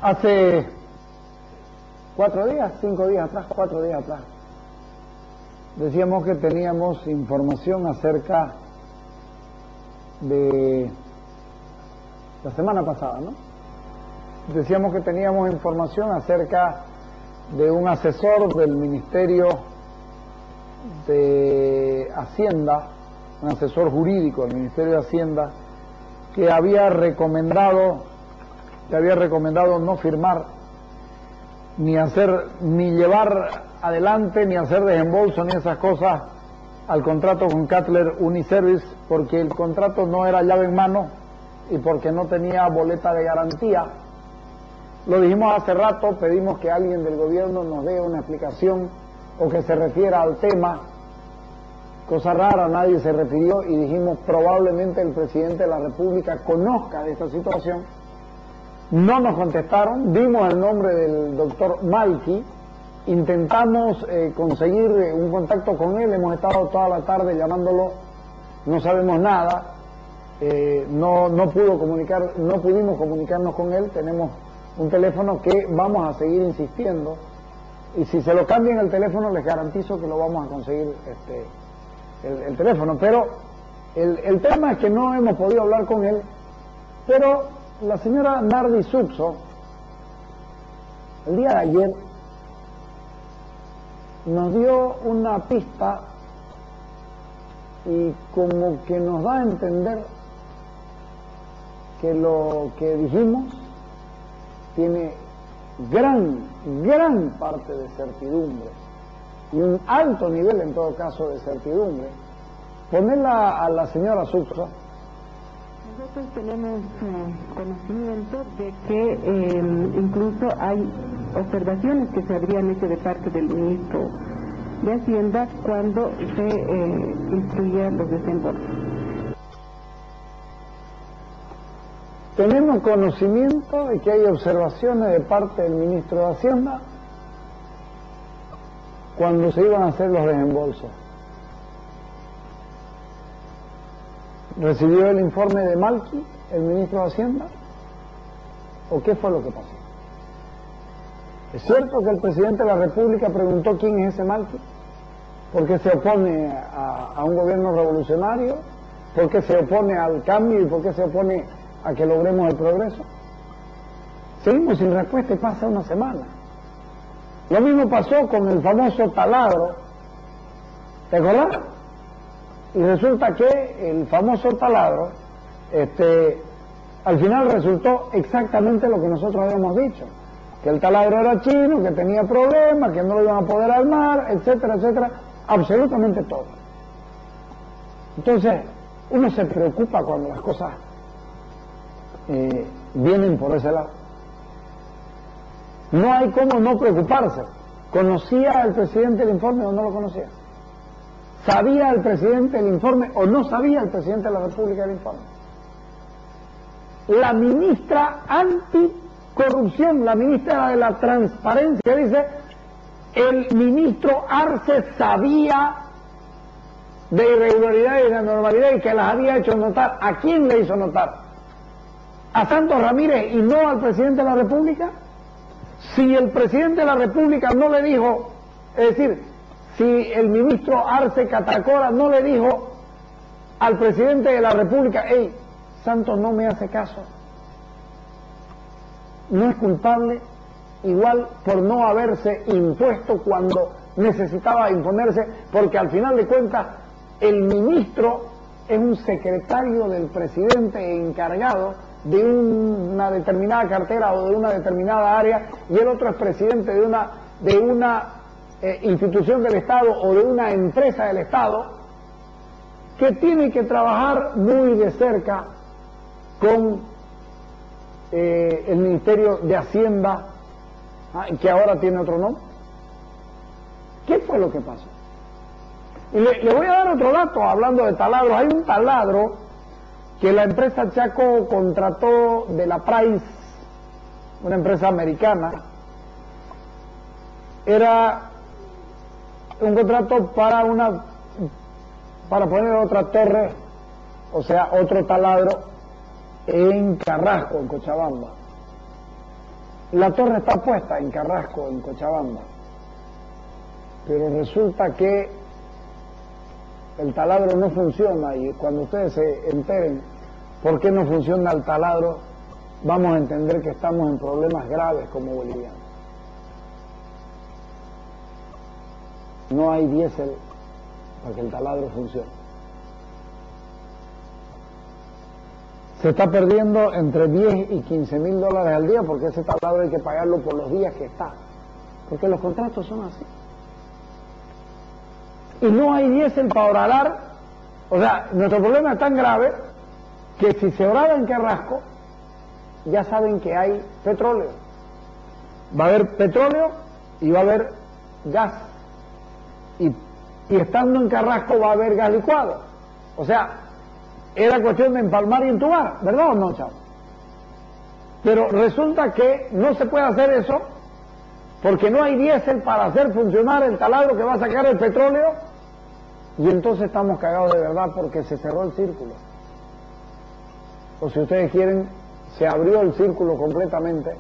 Hace 4 días, 5 días atrás, 4 días atrás, decíamos que teníamos información acerca de la semana pasada, ¿no? Decíamos que teníamos información acerca de un asesor del Ministerio de Hacienda, un asesor jurídico del Ministerio de Hacienda, que había recomendado no firmar ni llevar adelante, ni hacer desembolso, ni esas cosas al contrato con Cutler Uniservice, porque el contrato no era llave en mano y porque no tenía boleta de garantía. Lo dijimos hace rato, pedimos que alguien del gobierno nos dé una explicación o que se refiera al tema. Cosa rara, nadie se refirió y dijimos probablemente el presidente de la República conozca de esta situación. No nos contestaron, dimos el nombre del doctor Malky, intentamos conseguir un contacto con él, hemos estado toda la tarde llamándolo, no sabemos nada, no pudimos comunicarnos con él, tenemos un teléfono que vamos a seguir insistiendo y si se lo cambian el teléfono les garantizo que lo vamos a conseguir el teléfono, pero el tema es que no hemos podido hablar con él, pero la señora Nardi Suxo, el día de ayer, nos dio una pista y como que nos da a entender que lo que dijimos tiene gran parte de certidumbre y un alto nivel en todo caso de certidumbre. Ponerla a la señora Suxo. Nosotros tenemos conocimiento de que incluso hay observaciones que se habrían hecho de parte del ministro de Hacienda cuando se instruían los desembolsos. Tenemos conocimiento de que hay observaciones de parte del ministro de Hacienda cuando se iban a hacer los desembolsos. ¿Recibió el informe de Malky, el ministro de Hacienda? ¿O qué fue lo que pasó? ¿Es cierto que el presidente de la República preguntó quién es ese Malky? ¿Por qué se opone a un gobierno revolucionario? ¿Por qué se opone al cambio y por qué se opone a que logremos el progreso? Seguimos sin respuesta y pasa una semana. Lo mismo pasó con el famoso taladro, ¿te acordás? Y resulta que el famoso taladro, al final resultó exactamente lo que nosotros habíamos dicho, que el taladro era chino, que tenía problemas, que no lo iban a poder armar, etcétera, etcétera, absolutamente todo. Entonces, uno se preocupa cuando las cosas vienen por ese lado. No hay cómo no preocuparse. ¿Conocía el presidente el informe o no lo conocía? ¿Sabía el presidente el informe o no sabía el presidente de la República el informe? La ministra anticorrupción, la ministra de la transparencia, dice, el ministro Arce sabía de irregularidades y de anormalidades y que las había hecho notar. ¿A quién le hizo notar? ¿A Santos Ramírez y no al presidente de la República? Si el presidente de la República no le dijo, es decir, si el ministro Arce Catacora no le dijo al presidente de la República, hey, Santos no me hace caso, no es culpable, igual por no haberse impuesto cuando necesitaba imponerse, porque al final de cuentas el ministro es un secretario del presidente encargado de una determinada cartera o de una determinada área y el otro es presidente de una institución del Estado o de una empresa del Estado que tiene que trabajar muy de cerca con el Ministerio de Hacienda, que ahora tiene otro nombre. ¿Qué fue lo que pasó? Y le voy a dar otro dato hablando de taladros. Hay un taladro que la empresa Chaco contrató de la Price, una empresa americana. Era un contrato para poner otra torre, o sea, otro taladro en Carrasco, en Cochabamba. La torre está puesta en Carrasco, en Cochabamba, pero resulta que el taladro no funciona, y cuando ustedes se enteren por qué no funciona el taladro, vamos a entender que estamos en problemas graves como bolivianos. No hay diésel para que el taladro funcione. Se está perdiendo entre 10 y 15 mil dólares al día, porque ese taladro hay que pagarlo por los días que está, porque los contratos son así. Y no hay diésel para orar. O sea, nuestro problema es tan grave que si se oraba en Carrasco, ya saben que hay petróleo. Va a haber petróleo y va a haber gas. Y estando en Carrasco va a haber gas licuado. O sea, era cuestión de empalmar y entubar, ¿verdad o no, chavo? Pero resulta que no se puede hacer eso porque no hay diésel para hacer funcionar el taladro que va a sacar el petróleo, y entonces estamos cagados de verdad porque se cerró el círculo. O si ustedes quieren, se abrió el círculo completamente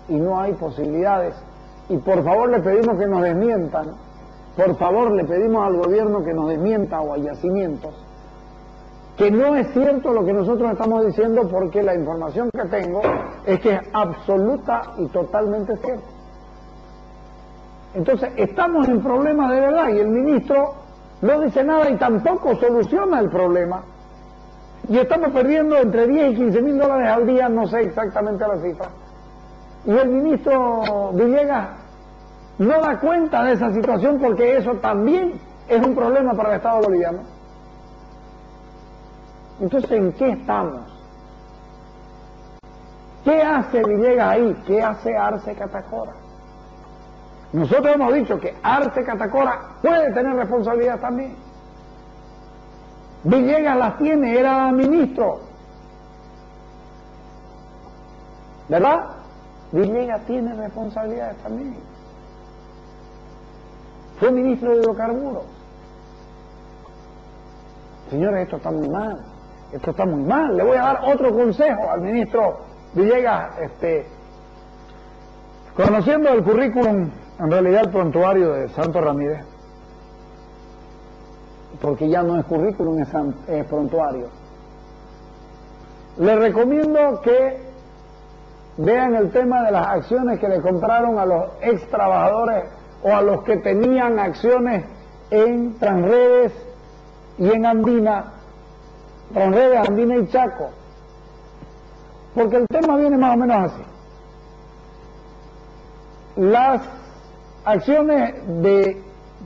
y no hay posibilidades. Y por favor le pedimos que nos desmientan, por favor le pedimos al gobierno que nos desmienta, o a Yacimientos, que no es cierto lo que nosotros estamos diciendo, porque la información que tengo es que es absoluta y totalmente cierta. Entonces estamos en problemas de verdad y el ministro no dice nada y tampoco soluciona el problema. Y estamos perdiendo entre 10 y 15 mil dólares al día, no sé exactamente la cifra. Y el ministro Villegas no da cuenta de esa situación, porque eso también es un problema para el Estado boliviano. Entonces, ¿en qué estamos? ¿Qué hace Villegas ahí? ¿Qué hace Arce Catacora? Nosotros hemos dicho que Arce Catacora puede tener responsabilidad también. Villegas las tiene, era ministro, ¿verdad? Villegas tiene responsabilidades también. Fue ministro de hidrocarburos. Señores, esto está muy mal. Esto está muy mal. Le voy a dar otro consejo al ministro Villegas. Conociendo el currículum, en realidad el prontuario de Santos Ramírez, porque ya no es currículum, es prontuario, le recomiendo que vean el tema de las acciones que le compraron a los ex trabajadores o a los que tenían acciones en Transredes y en Andina, Transredes, Andina y Chaco, porque el tema viene más o menos así. Las acciones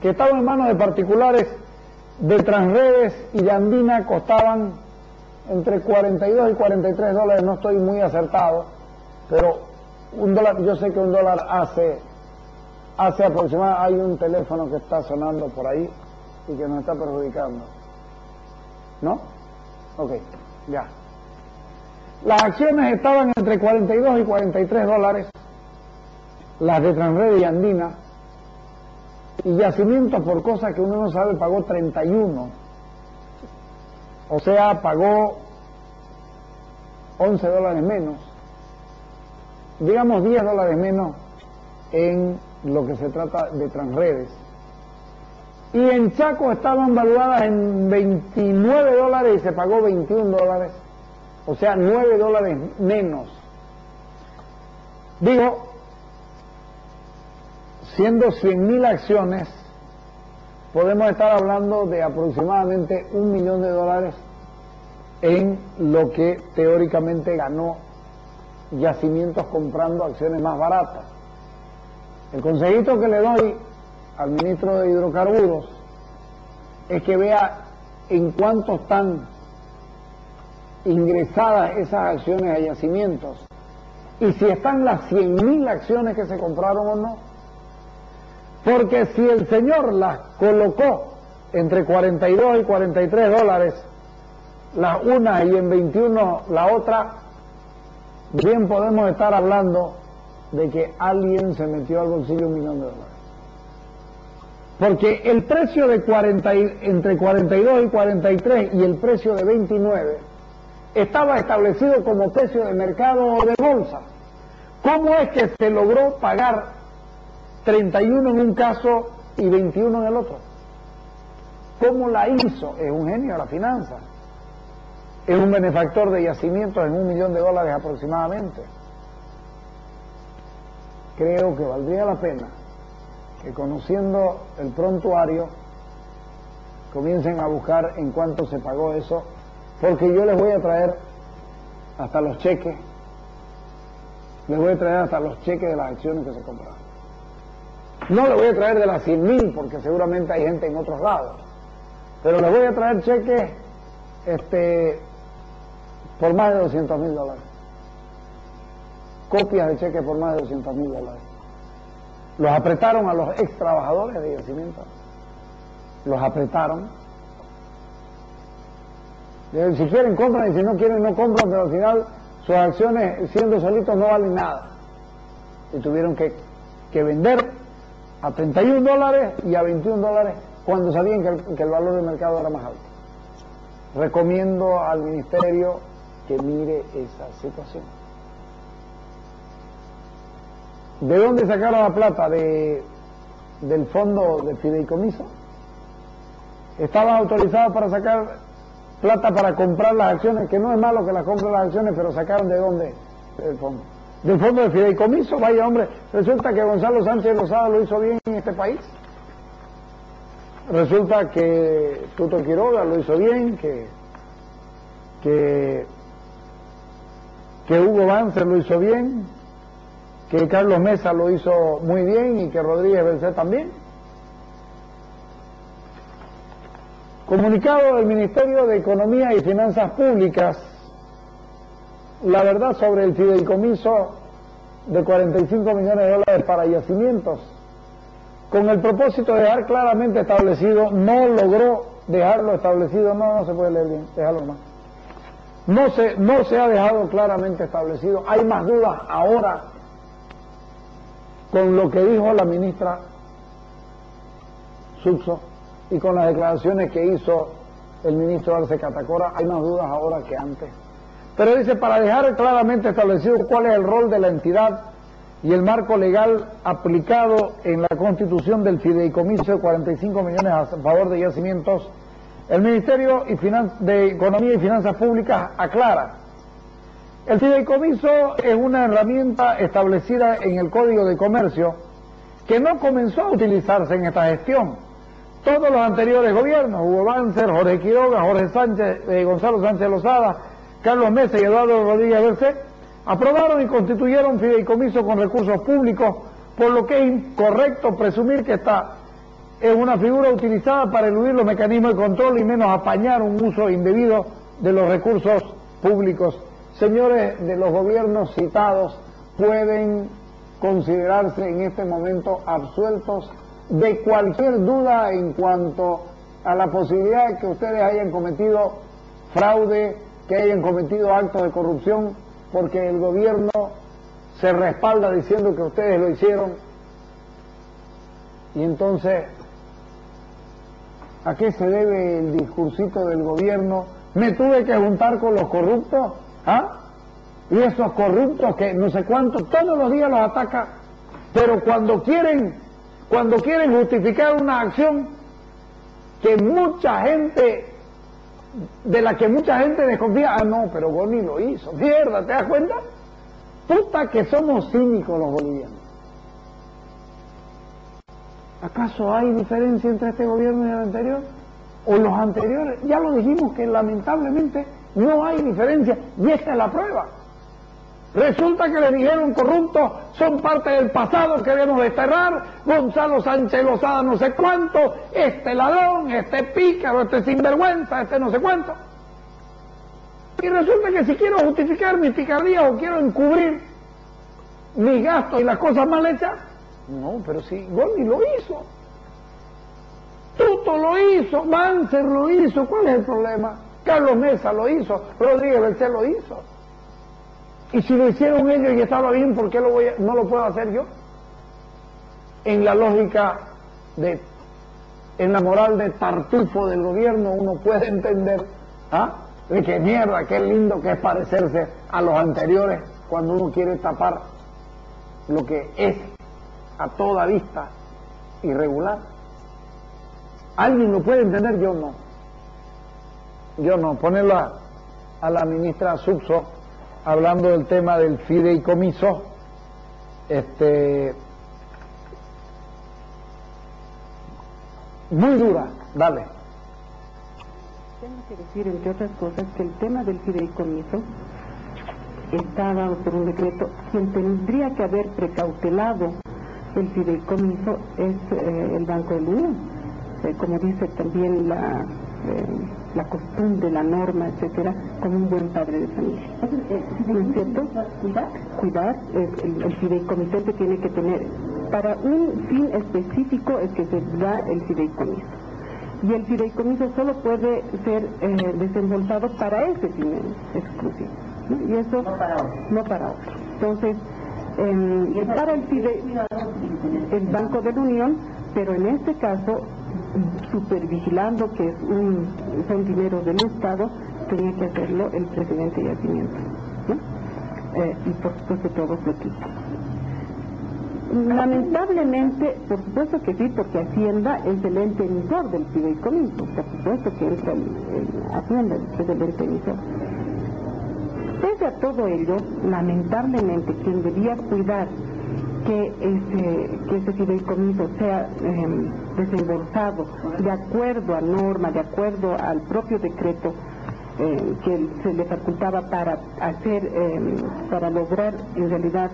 que estaban en manos de particulares de Transredes y de Andina costaban entre 42 y 43 dólares, no estoy muy acertado, pero $1, yo sé que $1 hace aproximadamente. Hay un teléfono que está sonando por ahí y que nos está perjudicando, ¿no? Ok, ya. Las acciones estaban entre 42 y 43 dólares, las de Transredes y Andina, y Yacimientos, por cosas que uno no sabe, pagó 31. O sea, pagó $11 menos, digamos $10 menos en lo que se trata de Transredes. Y en Chaco estaban valuadas en 29 dólares y se pagó 21 dólares, o sea, $9 menos. Digo, siendo 100.000 acciones, podemos estar hablando de aproximadamente $1 millón en lo que teóricamente ganó Yacimientos comprando acciones más baratas. El consejito que le doy al ministro de Hidrocarburos es que vea en cuánto están ingresadas esas acciones a Yacimientos y si están las 100.000 acciones que se compraron o no. Porque si el señor las colocó entre 42 y 43 dólares la una y en 21 la otra, bien podemos estar hablando de que alguien se metió al bolsillo $1 millón. Porque el precio de entre 42 y 43 y el precio de 29 estaba establecido como precio de mercado o de bolsa. ¿Cómo es que se logró pagar 31 en un caso y 21 en el otro? ¿Cómo la hizo? Es un genio de la finanza. Es un benefactor de yacimientos en $1 millón aproximadamente. Creo que valdría la pena que, conociendo el prontuario, comiencen a buscar en cuánto se pagó eso, porque yo les voy a traer hasta los cheques, les voy a traer hasta los cheques de las acciones que se compraron. No les voy a traer de las 100.000, porque seguramente hay gente en otros lados, pero les voy a traer cheques por más de $200.000. Copias de cheques por más de $200.000. Los apretaron a los ex trabajadores de yacimiento. Los apretaron. Si quieren compran y si no quieren no compran, pero al final sus acciones siendo solitos no valen nada. Y tuvieron que vender a $31 y a $21 cuando sabían que el valor del mercado era más alto. Recomiendo al ministerio que mire esa situación. ¿De dónde sacaron la plata? Del fondo de fideicomiso. Estaban autorizados para sacar plata para comprar las acciones, que no es malo que las compren las acciones, pero sacaron ¿de dónde? Del fondo. Del fondo de fideicomiso. Vaya hombre, resulta que Gonzalo Sánchez Lozada lo hizo bien en este país. Resulta que Tuto Quiroga lo hizo bien, que Hugo Banzer lo hizo bien, que Carlos Mesa lo hizo muy bien y que Rodríguez Bercé también. Comunicado del Ministerio de Economía y Finanzas Públicas, la verdad sobre el fideicomiso de $45 millones para yacimientos, con el propósito de dejar claramente establecido, no logró dejarlo establecido, no se puede leer bien, déjalo más. No se ha dejado claramente establecido. Hay más dudas ahora con lo que dijo la ministra Suxo y con las declaraciones que hizo el ministro Arce Catacora. Hay más dudas ahora que antes. Pero dice, para dejar claramente establecido cuál es el rol de la entidad y el marco legal aplicado en la constitución del fideicomiso de 45 millones a favor de yacimientos, el Ministerio de Economía y Finanzas Públicas aclara: el fideicomiso es una herramienta establecida en el Código de Comercio que no comenzó a utilizarse en esta gestión. Todos los anteriores gobiernos, Hugo Banzer, Jorge Quiroga, Jorge Sánchez, Gonzalo Sánchez Lozada, Carlos Mesa y Eduardo Rodríguez Bercé, aprobaron y constituyeron fideicomiso con recursos públicos, por lo que es incorrecto presumir que esta es una figura utilizada para eludir los mecanismos de control y menos apañar un uso indebido de los recursos públicos. Señores de los gobiernos citados, pueden considerarse en este momento absueltos de cualquier duda en cuanto a la posibilidad de que ustedes hayan cometido fraude, que hayan cometido actos de corrupción, porque el gobierno se respalda diciendo que ustedes lo hicieron. Y entonces, ¿a qué se debe el discursito del gobierno? Me tuve que juntar con los corruptos, ¿ah? Y esos corruptos que no sé cuánto, todos los días los ataca, pero cuando quieren justificar una acción que mucha gente, de la que mucha gente desconfía, no, pero Goni lo hizo, mierda, ¿te das cuenta? Puta que somos cínicos los bolivianos. ¿Acaso hay diferencia entre este gobierno y el anterior? ¿O los anteriores? Ya lo dijimos que lamentablemente no hay diferencia, y esta es la prueba. Resulta que le dijeron corruptos, son parte del pasado, queremos desterrar, Gonzalo Sánchez Lozada no sé cuánto, este ladrón, este pícaro, este sinvergüenza, este no sé cuánto. Y resulta que si quiero justificar mi picardía o quiero encubrir mis gastos y las cosas mal hechas, no, pero si Goni lo hizo, Tuto lo hizo, Banzer lo hizo, ¿cuál es el problema? Carlos Mesa lo hizo, Rodríguez Bercé lo hizo. Y si lo hicieron ellos y estaba bien, ¿por qué no lo puedo hacer yo? En la lógica en la moral de tartufo del gobierno, uno puede entender, de que mierda, qué lindo que es parecerse a los anteriores cuando uno quiere tapar lo que es a toda vista irregular. ¿Alguien lo puede entender? Yo no. Yo no. Ponerlo a la ministra Subso hablando del tema del fideicomiso, muy dura, dale. Tengo que decir, entre otras cosas, que el tema del fideicomiso está dado por un decreto. Quien tendría que haber precautelado el fideicomiso es el Banco de la Unión. Como dice también la costumbre, la norma, etcétera, como un buen padre de familia. ¿No es cierto? Cuidar, el fideicomitente tiene que tener, para un fin específico es que se da el fideicomiso. Y el fideicomiso solo puede ser desembolsado para ese fin exclusivo, ¿no? Y eso no para otro. Entonces, para el Banco de la Unión, pero en este caso, supervigilando que son dineros del Estado, tenía que hacerlo el presidente de Yacimiento, ¿no? Y por supuesto todos los equipos. Lamentablemente, por supuesto que sí, porque Hacienda es el ente emisor del fideicomiso, por supuesto que entra Hacienda es el ente emisor. Pese a todo ello, lamentablemente, quien debía cuidar que ese fideicomiso sea desembolsado de acuerdo a norma, de acuerdo al propio decreto que se le facultaba para lograr en realidad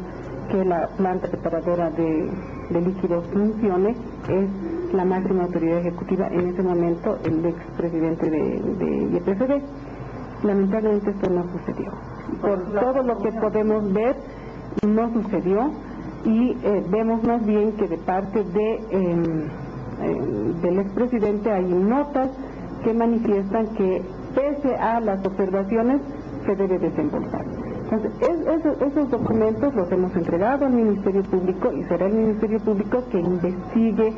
que la planta preparadora de líquidos funcione, es la máxima autoridad ejecutiva en ese momento, el expresidente de YPFB. Lamentablemente esto no sucedió. Por todo lo que podemos ver, no sucedió. Y vemos más bien que de parte del expresidente hay notas que manifiestan que pese a las observaciones se debe desembolsar. Entonces, esos documentos los hemos entregado al Ministerio Público y será el Ministerio Público que investigue,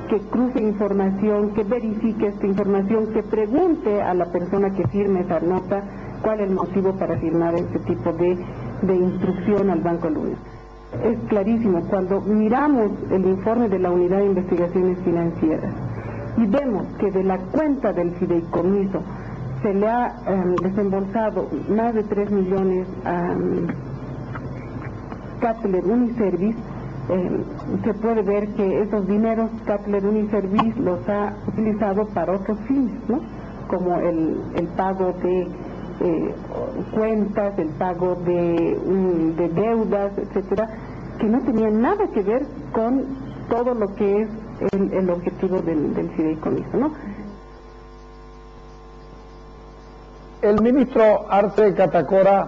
que cruce información, que verifique esta información, que pregunte a la persona que firme esa nota cuál es el motivo para firmar este tipo de instrucción al Banco de la Unión. Es clarísimo, cuando miramos el informe de la Unidad de Investigaciones Financieras y vemos que de la cuenta del fideicomiso se le ha desembolsado más de 3 millones a Cattler Uniservice, se puede ver que esos dineros Cattler Uniservice los ha utilizado para otros fines, ¿no? Como el pago de cuentas, el pago de deudas, etcétera, que no tenían nada que ver con todo lo que es el objetivo del fideicomiso, ¿no? El ministro Arce Catacora,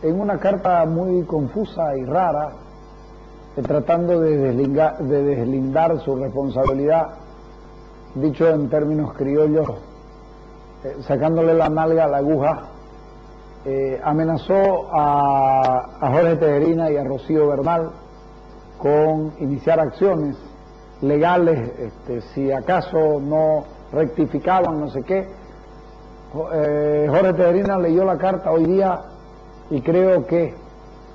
en una carta muy confusa y rara, tratando de deslindar su responsabilidad, dicho en términos criollos, sacándole la nalga a la aguja, amenazó a Jorge Tejerina y a Rocío Bernal con iniciar acciones legales, si acaso no rectificaban, no sé qué. Jorge Tejerina leyó la carta hoy día y creo que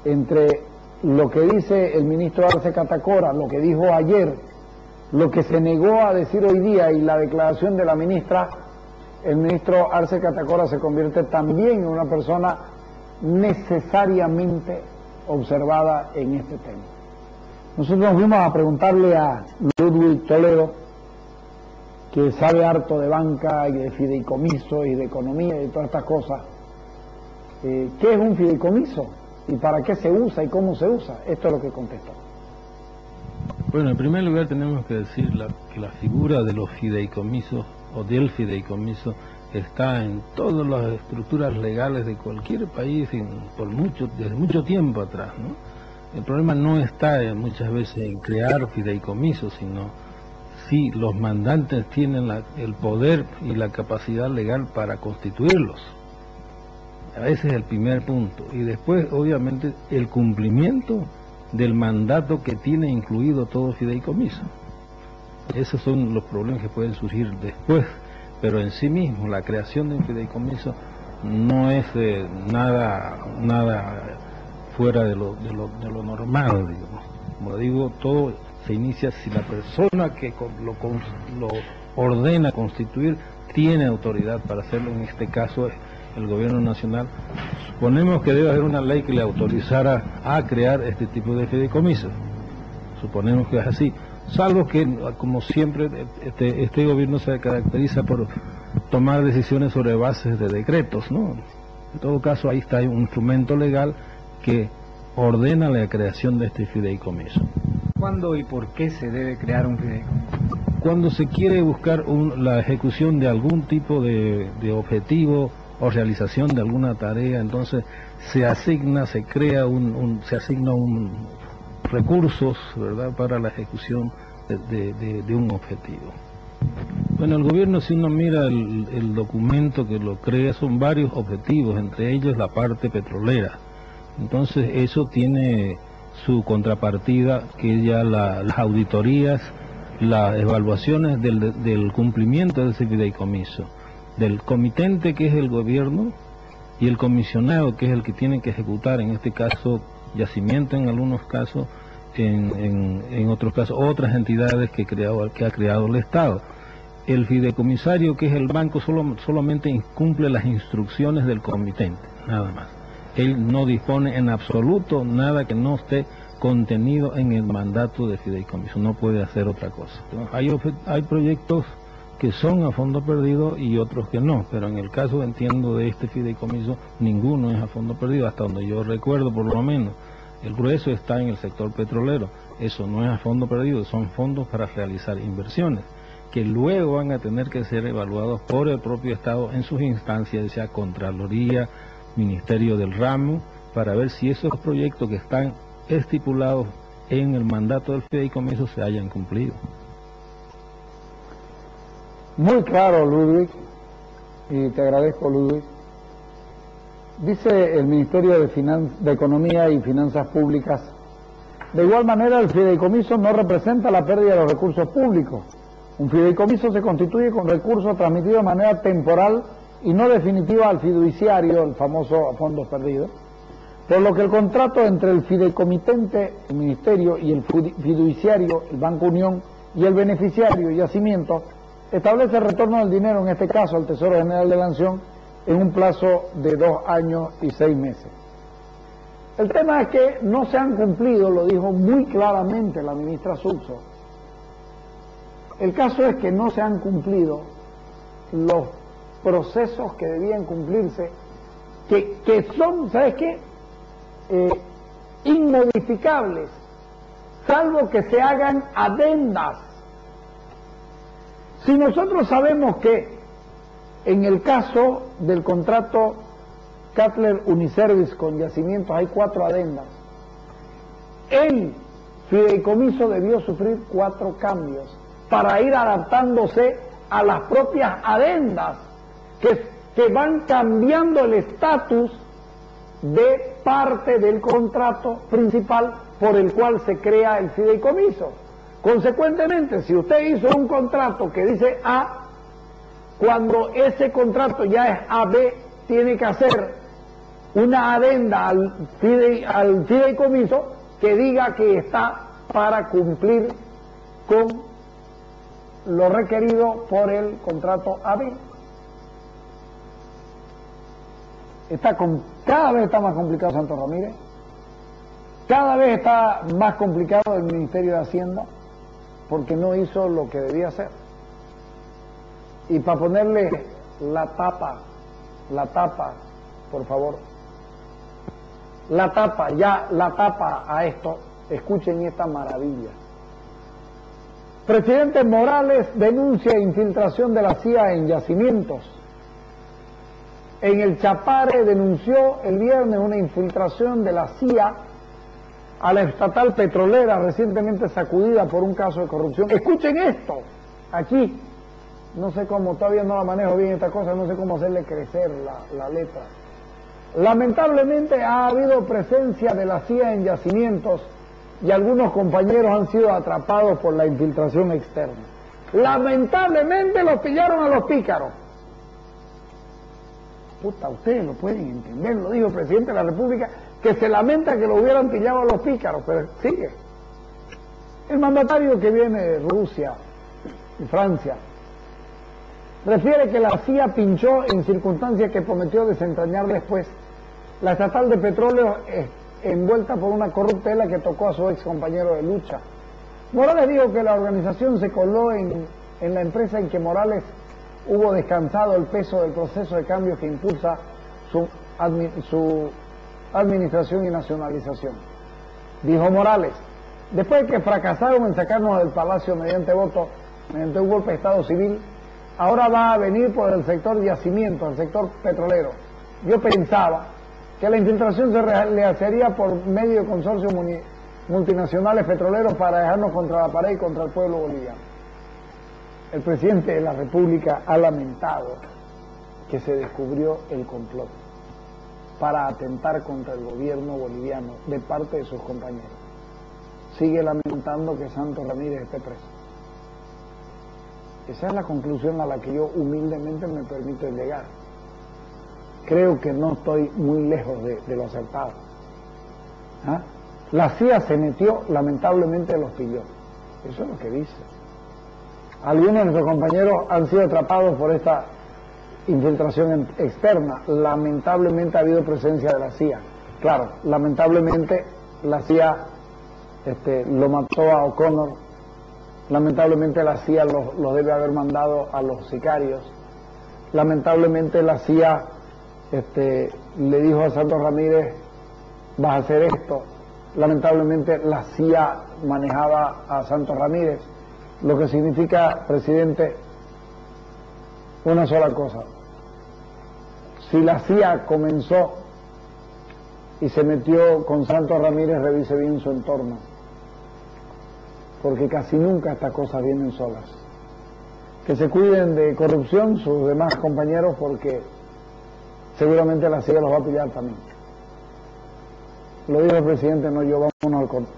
entre lo que dice el ministro Arce Catacora, lo que dijo ayer, lo que se negó a decir hoy día y la declaración de la ministra, el ministro Arce Catacora se convierte también en una persona necesariamente observada en este tema. Nosotros nos fuimos a preguntarle a Ludwig Toledo, que sabe harto de banca y de fideicomiso y de economía y todas estas cosas, ¿qué es un fideicomiso? ¿Y para qué se usa y cómo se usa? Esto es lo que contestó. Bueno, en primer lugar tenemos que decir que la figura de los fideicomisos o del fideicomiso está en todas las estructuras legales de cualquier país desde mucho tiempo atrás, ¿no? El problema no está muchas veces en crear fideicomisos, sino si los mandantes tienen el poder y la capacidad legal para constituirlos. Ese es el primer punto. Y después, obviamente, el cumplimiento del mandato que tiene incluido todo fideicomiso. Esos son los problemas que pueden surgir después, pero en sí mismo la creación de un fideicomiso no es nada fuera de lo normal, digamos. Como digo, todo se inicia si la persona que lo ordena constituir tiene autoridad para hacerlo, en este caso el gobierno nacional. Suponemos que debe haber una ley que le autorizara a crear este tipo de fideicomisos. Suponemos que es así, salvo que, como siempre, este gobierno se caracteriza por tomar decisiones sobre bases de decretos, ¿no? En todo caso, ahí está un instrumento legal que ordena la creación de este fideicomiso. ¿Cuándo y por qué se debe crear un fideicomiso? Cuando se quiere buscar la ejecución de algún tipo de objetivo o realización de alguna tarea, entonces se asigna, se crea se asigna recursos, ¿verdad?, para la ejecución de un objetivo. Bueno, el gobierno, si uno mira el documento que lo crea, son varios objetivos, entre ellos la parte petrolera. Entonces eso tiene su contrapartida, que es ya las auditorías, las evaluaciones del cumplimiento de ese fideicomiso, del comitente, que es el gobierno, y el comisionado, que es el que tiene que ejecutar, en este caso yacimiento en algunos casos, en otros casos otras entidades que ha creado el Estado. El fideicomisario, que es el banco, solamente cumple las instrucciones del comitente, nada más. Él no dispone en absoluto nada que no esté contenido en el mandato de fideicomiso, no puede hacer otra cosa. Hay proyectos que son a fondo perdido y otros que no, pero en el caso, entiendo, de este fideicomiso, ninguno es a fondo perdido, hasta donde yo recuerdo por lo menos. El grueso está en el sector petrolero, eso no es a fondo perdido, son fondos para realizar inversiones, que luego van a tener que ser evaluados por el propio Estado en sus instancias, sea Contraloría, Ministerio del Ramo, para ver si esos proyectos que están estipulados en el mandato del fideicomiso se hayan cumplido. Muy claro, Ludwig, y te agradezco, Ludwig. Dice el Ministerio de Economía y Finanzas Públicas: de igual manera, el fideicomiso no representa la pérdida de los recursos públicos. Un fideicomiso se constituye con recursos transmitidos de manera temporal y no definitiva al fiduciario, el famoso a fondos perdidos, por lo que el contrato entre el fideicomitente, el Ministerio, y el fiduciario, el Banco Unión, y el beneficiario, yacimiento, establece el retorno del dinero, en este caso al Tesoro General de la Nación, en un plazo de 2 años y 6 meses. El tema es que no se han cumplido, lo dijo muy claramente la ministra Suso. El caso es que no se han cumplido los procesos que debían cumplirse, que son, ¿sabes qué?, inmodificables, salvo que se hagan adendas. Si nosotros sabemos que en el caso del contrato Cutler Uniservice con yacimientos hay 4 adendas, el fideicomiso debió sufrir 4 cambios para ir adaptándose a las propias adendas que van cambiando el estatus de parte del contrato principal por el cual se crea el fideicomiso. Consecuentemente, si usted hizo un contrato que dice A, cuando ese contrato ya es AB, tiene que hacer una adenda al fideicomiso que diga que está para cumplir con lo requerido por el contrato AB. Cada vez está más complicado Santos Ramírez, cada vez está más complicado el Ministerio de Hacienda, porque no hizo lo que debía hacer. Y para ponerle la tapa, por favor, la tapa a esto, escuchen esta maravilla. Presidente Morales denuncia infiltración de la CIA en yacimientos. En el Chapare denunció el viernes una infiltración de la CIA a la estatal petrolera recientemente sacudida por un caso de corrupción. Escuchen esto, aquí, no sé cómo, todavía no la manejo bien esta cosa, no sé cómo hacerle crecer la letra. Lamentablemente ha habido presencia de la CIA en yacimientos y algunos compañeros han sido atrapados por la infiltración externa. Lamentablemente los pillaron a los pícaros. Puta, ustedes lo pueden entender, lo dijo el presidente de la República, que se lamenta que lo hubieran pillado a los pícaros, pero sigue. El mandatario que viene de Rusia y Francia refiere que la CIA pinchó en circunstancias que prometió desentrañar después. La estatal de petróleo envuelta por una corruptela que tocó a su ex compañero de lucha. Morales dijo que la organización se coló en la empresa en que Morales hubo descansado el peso del proceso de cambio que impulsa su administración y nacionalización. Dijo Morales, después de que fracasaron en sacarnos del palacio mediante un golpe de Estado civil, ahora va a venir por el sector de yacimiento, el sector petrolero. Yo pensaba que la infiltración se realizaría por medio de consorcios multinacionales petroleros para dejarnos contra la pared y contra el pueblo boliviano. El presidente de la República ha lamentado que se descubrió el complot para atentar contra el gobierno boliviano de parte de sus compañeros. Sigue lamentando que Santos Ramírez esté preso. Esa es la conclusión a la que yo humildemente me permito llegar. Creo que no estoy muy lejos de lo acertado. ¿Ah? La CIA se metió, lamentablemente los pilló. Eso es lo que dice. Algunos de nuestros compañeros han sido atrapados por esta infiltración externa. Lamentablemente ha habido presencia de la CIA. Claro, lamentablemente la CIA lo mató a O'Connor. Lamentablemente la CIA lo debe haber mandado a los sicarios. Lamentablemente la CIA le dijo a Santos Ramírez, vas a hacer esto. Lamentablemente la CIA manejaba a Santos Ramírez, lo que significa, presidente, una sola cosa. Si la CIA comenzó y se metió con Santos Ramírez, revise bien su entorno, porque casi nunca estas cosas vienen solas. Que se cuiden de corrupción sus demás compañeros, porque seguramente la CIA los va a pillar también. Lo dijo el presidente, no yo, vámonos al corte.